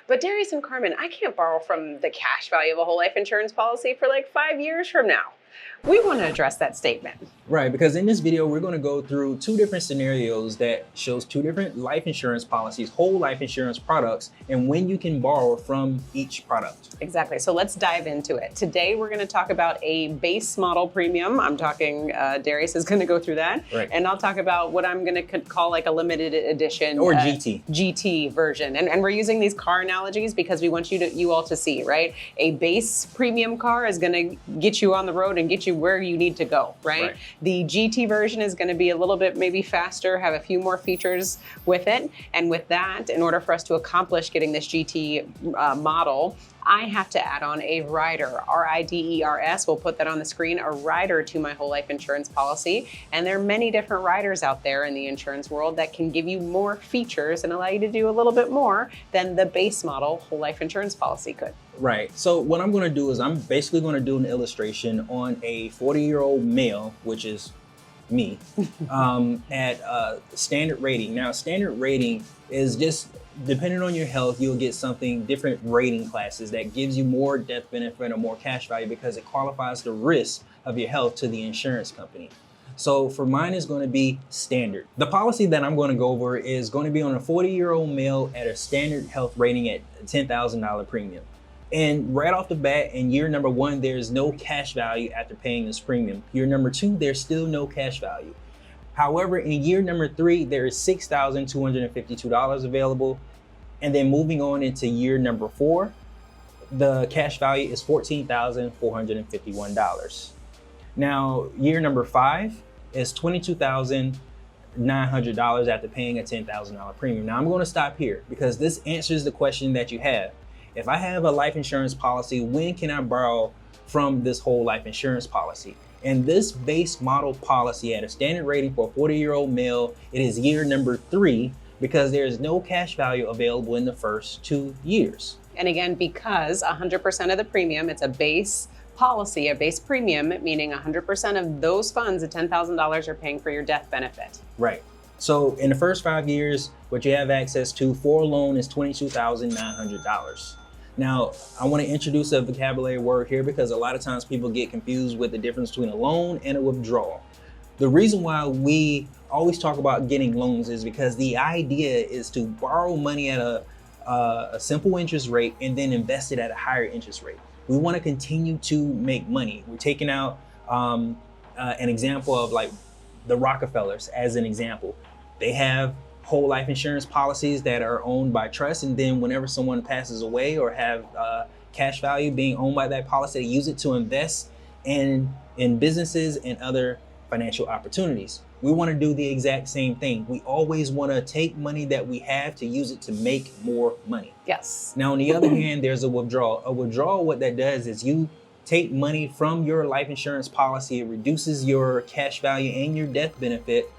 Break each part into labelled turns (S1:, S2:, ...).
S1: But Darius and Carmen, I can't borrow from the cash value of a whole life insurance policy for like 5 years from now. We want to address that statement.
S2: Right, because in this video, we're going to go through two different scenarios that shows two different life insurance policies, whole life insurance products, and when you can borrow from each product.
S1: Exactly. So let's dive into it. Today, we're going to talk about a base model premium. I'm talking, Darius is going to go through that.
S2: Right.
S1: And I'll talk about what I'm going to call like a limited edition.
S2: Or GT.
S1: GT version. And we're using these car analogies because we want you all to see, right? A base premium car is going to get you on the road and get you where you need to go, right? The GT version is going to be a little bit maybe faster, have a few more features with it. And with that, in order for us to accomplish getting this GT model, I have to add on a rider, R-I-D-E-R-S. We'll put that on the screen, a rider to my whole life insurance policy. And there are many different riders out there in the insurance world that can give you more features and allow you to do a little bit more than the base model whole life insurance policy could.
S2: Right. So what I'm going to do is I'm basically going to do an illustration on a 40-year-old male, which is me, at standard rating. Now, standard rating is just depending on your health, you'll get something different rating classes that gives you more death benefit or more cash value because it qualifies the risk of your health to the insurance company. So for mine is going to be standard. The policy that I'm going to go over is going to be on a 40-year-old male at a standard health rating at $10,000 premium. And right off the bat, in year number 1, there's no cash value after paying this premium. Year number 2, there's still no cash value. However, in year number 3, there is $6,252 available. And then moving on into year number 4, the cash value is $14,451. Now, year number 5 is $22,900 after paying a $10,000 premium. Now, I'm going to stop here because this answers the question that you have. If I have a life insurance policy, when can I borrow from this whole life insurance policy? And this base model policy at a standard rating for a 40-year-old male, it is year number 3 because there is no cash value available in the first 2 years.
S1: And again, because 100% of the premium, it's a base policy, a base premium, meaning 100% of those funds, the $10,000 are paying for your death benefit.
S2: Right. So in the first 5 years, what you have access to for a loan is $22,900. Now, I want to introduce a vocabulary word here because a lot of times people get confused with the difference between a loan and a withdrawal. The reason why we always talk about getting loans is because the idea is to borrow money at a simple interest rate and then invest it at a higher interest rate. We want to continue to make money. We're taking out an example of like the Rockefellers as an example. They have whole life insurance policies that are owned by trust, and then whenever someone passes away or have cash value being owned by that policy, they use it to invest in businesses and other financial opportunities. We want to do the exact same thing. We always want to take money that we have to use it to make more money.
S1: Yes.
S2: Now, on the other hand, there's a withdrawal. A withdrawal, what that does is you take money from your life insurance policy, it reduces your cash value and your death benefit,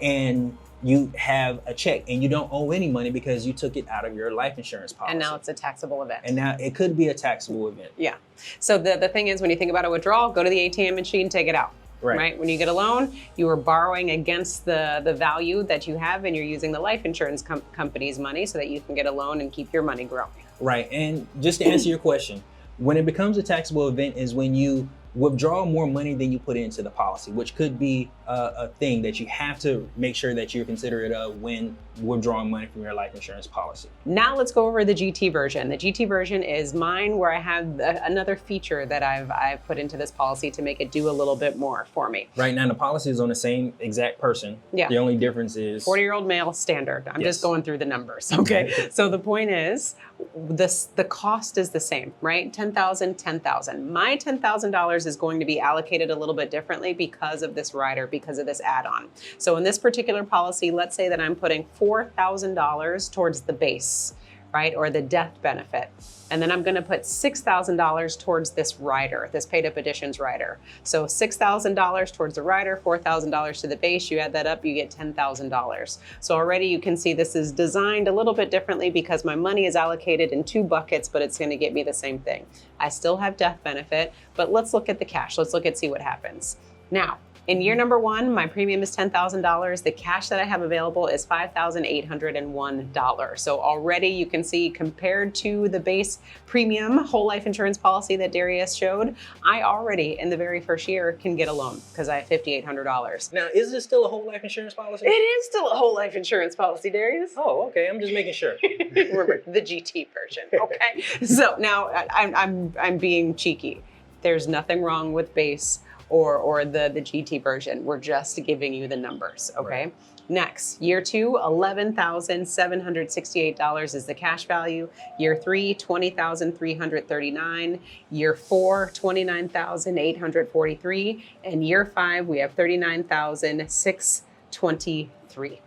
S2: and you have a check and you don't owe any money because you took it out of your life insurance policy.
S1: And now it's a taxable event.
S2: And now it could be a taxable event.
S1: Yeah. So the thing is, when you think about a withdrawal, go to the ATM machine, take it out. Right. When you get a loan, you are borrowing against the value that you have, and you're using the life insurance company's money so that you can get a loan and keep your money growing. Right.
S2: And just to answer your question, when it becomes a taxable event is when you withdraw more money than you put into the policy, which could be a thing that you have to make sure that you're considerate of when withdrawing money from your life insurance policy.
S1: Now let's go over the GT version. The GT version is mine, where I have another feature that I've put into this policy to make it do a little bit more for me.
S2: Right now, the policy is on the same exact person.
S1: Yeah.
S2: The only difference is
S1: 40-year-old male standard. I'm just going through the numbers. Okay. So the point is, the cost is the same, right? $10,000, $10,000. My $10,000 is going to be allocated a little bit differently because of this rider, because of this add-on. So in this particular policy, let's say that I'm putting $4,000 towards the base, right? Or the death benefit. And then I'm going to put $6,000 towards this rider, this paid up additions rider. So $6,000 towards the rider, $4,000 to the base. You add that up, you get $10,000. So already you can see this is designed a little bit differently because my money is allocated in 2 buckets, but it's going to get me the same thing. I still have death benefit, but let's look at the cash. Let's see what happens. Now, In year number 1, my premium is $10,000. The cash that I have available is $5,801. So already you can see, compared to the base premium whole life insurance policy that Darius showed, I already in the very first year can get a loan because I have $5,800.
S2: Now, is this still a whole life insurance policy?
S1: It is still a whole life insurance policy, Darius.
S2: Oh, okay. I'm just making sure.
S1: Remember, the GT version, okay? So now I'm being cheeky. There's nothing wrong with base or the GT version. We're just giving you the numbers, okay?
S2: Right.
S1: Next, year 2, $11,768 is the cash value. Year 3, $20,339. Year 4, $29,843. And year 5, we have $39,623.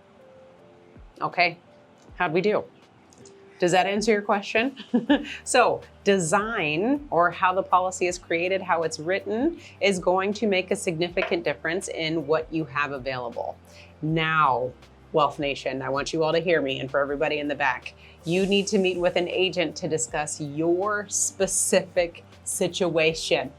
S1: Okay, how'd we do? Does that answer your question? So design, or how the policy is created, how it's written, is going to make a significant difference in what you have available. Now, Wealth Nation, I want you all to hear me, and for everybody in the back, you need to meet with an agent to discuss your specific situation,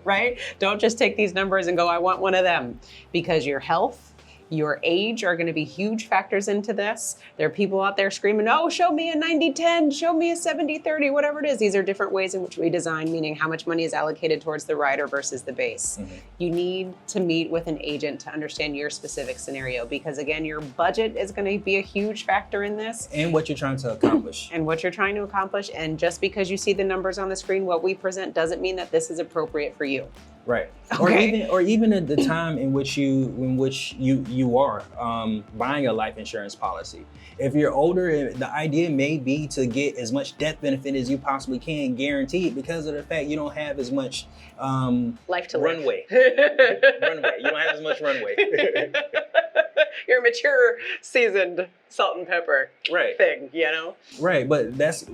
S1: right? Don't just take these numbers and go, I want one of them, because your health, your age are going to be huge factors into this. There are people out there screaming, oh, show me a 90-10, show me a 70-30, whatever it is. These are different ways in which we design, meaning how much money is allocated towards the rider versus the base. Mm-hmm. You need to meet with an agent to understand your specific scenario, because again, your budget is going to be a huge factor in this.
S2: And what you're trying to accomplish.
S1: And what you're trying to accomplish. And just because you see the numbers on the screen, what we present doesn't mean that this is appropriate for you.
S2: Right.
S1: Okay.
S2: Or even at the time in which you are buying a life insurance policy. If you're older, the idea may be to get as much death benefit as you possibly can, guaranteed, because of the fact you don't have as much
S1: life to
S2: runway. Runway. You don't have as much runway.
S1: You're a mature, seasoned salt and pepper thing, you know?
S2: Right, but that's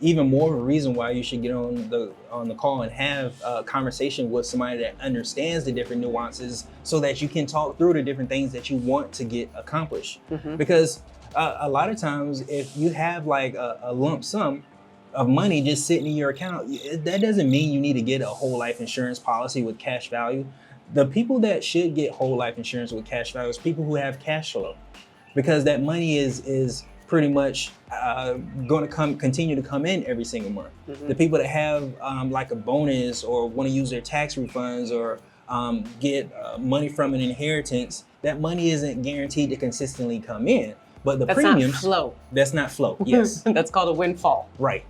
S2: even more of a reason why you should get on the call and have a conversation with somebody that understands the different nuances, so that you can talk through the different things that you want to get accomplished. Mm-hmm. Because a lot of times, if you have like a lump sum of money just sitting in your account, that doesn't mean you need to get a whole life insurance policy with cash value. The people that should get whole life insurance with cash value is people who have cash flow, because that money is pretty much going to continue to come in every single month. Mm-hmm. The people that have like a bonus, or want to use their tax refunds, or get money from an inheritance, that money isn't guaranteed to consistently come in. But the premiums,
S1: not flow.
S2: That's not flow. Yes,
S1: that's called a windfall.
S2: Right.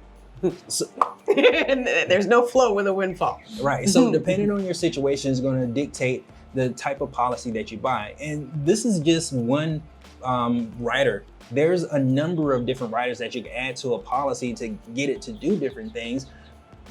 S2: So,
S1: there's no flow with a windfall.
S2: Right. So depending on your situation is going to dictate the type of policy that you buy. And this is just one rider. There's a number of different riders that you can add to a policy to get it to do different things.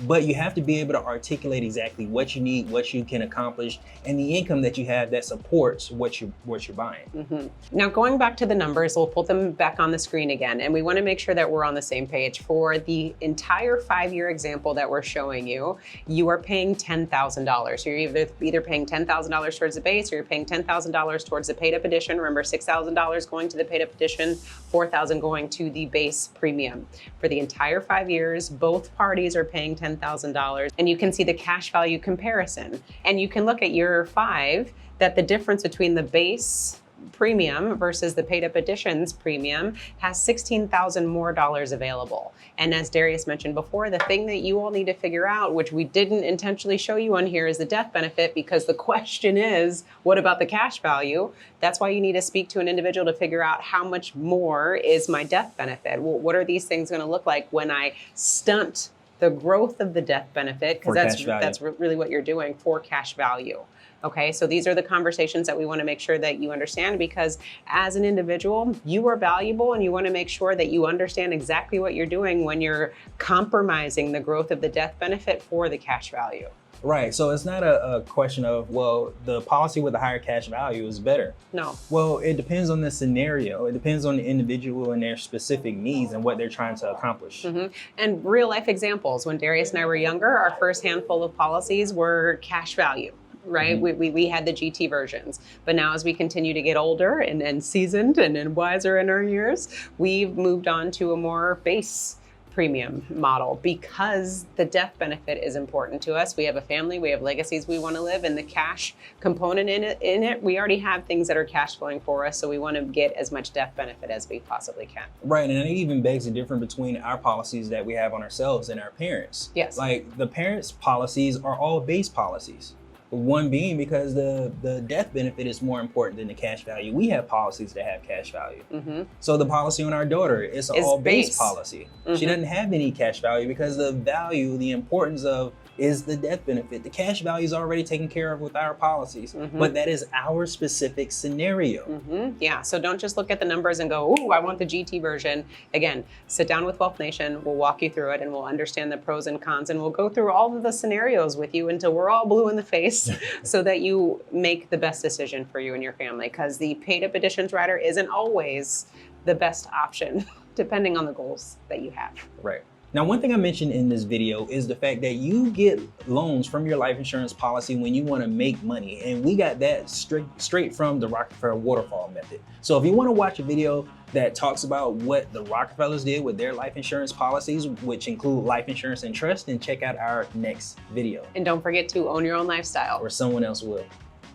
S2: But you have to be able to articulate exactly what you need, what you can accomplish, and the income that you have that supports what you're buying.
S1: Mm-hmm. Now, going back to the numbers, we'll put them back on the screen again, and we want to make sure that we're on the same page. For the entire 5-year example that we're showing you, you are paying $10,000. You're either paying $10,000 towards the base, or you're paying $10,000 towards the paid-up edition. Remember, $6,000 going to the paid-up edition, $4,000 going to the base premium. For the entire 5 years, both parties are paying $10,000, and you can see the cash value comparison. And you can look at year 5 that the difference between the base premium versus the paid up editions premium has $16,000 more available. And as Darius mentioned before, the thing that you all need to figure out, which we didn't intentionally show you on here, is the death benefit, because the question is, what about the cash value? That's why you need to speak to an individual to figure out how much more is my death benefit. Well, what are these things going to look like when I stunt the growth of the death benefit? Because that's really what you're doing for cash value. Okay, so these are the conversations that we want to make sure that you understand, because as an individual, you are valuable, and you want to make sure that you understand exactly what you're doing when you're compromising the growth of the death benefit for the cash value.
S2: Right, so it's not a question of, well, the policy with the higher cash value is better.
S1: No.
S2: Well, it depends on the scenario. It depends on the individual and their specific needs and what they're trying to accomplish.
S1: Mm-hmm. And real life examples, when Darius and I were younger, our first handful of policies were cash value. Right? Mm-hmm. We had the GT versions. But now as we continue to get older and seasoned and wiser in our years, we've moved on to a more base premium model because the death benefit is important to us. We have a family, we have legacies we want to live, and the cash component in it, we already have things that are cash flowing for us, so we want to get as much death benefit as we possibly can.
S2: Right, and it even begs the difference between our policies that we have on ourselves and our parents.
S1: Yes.
S2: Like the parents' policies are all base policies. One being because the death benefit is more important than the cash value. We have policies that have cash value.
S1: Mm-hmm.
S2: So the policy on our daughter is all base policy.
S1: Mm-hmm.
S2: She doesn't have any cash value because the value, the importance of is the death benefit. The cash value is already taken care of with our policies,
S1: Mm-hmm.
S2: but that is our specific scenario.
S1: Mm-hmm. Yeah, so don't just look at the numbers and go, ooh, I want the GT version. Again, sit down with Wealth Nation, we'll walk you through it and we'll understand the pros and cons and we'll go through all of the scenarios with you until we're all blue in the face so that you make the best decision for you and your family, because the paid up additions rider isn't always the best option depending on the goals that you have.
S2: Right. Now, one thing I mentioned in this video is the fact that you get loans from your life insurance policy when you want to make money. And we got that straight from the Rockefeller waterfall method. So if you want to watch a video that talks about what the Rockefellers did with their life insurance policies, which include life insurance and trust, then check out our next video.
S1: And don't forget to own your own lifestyle.
S2: Or someone else will.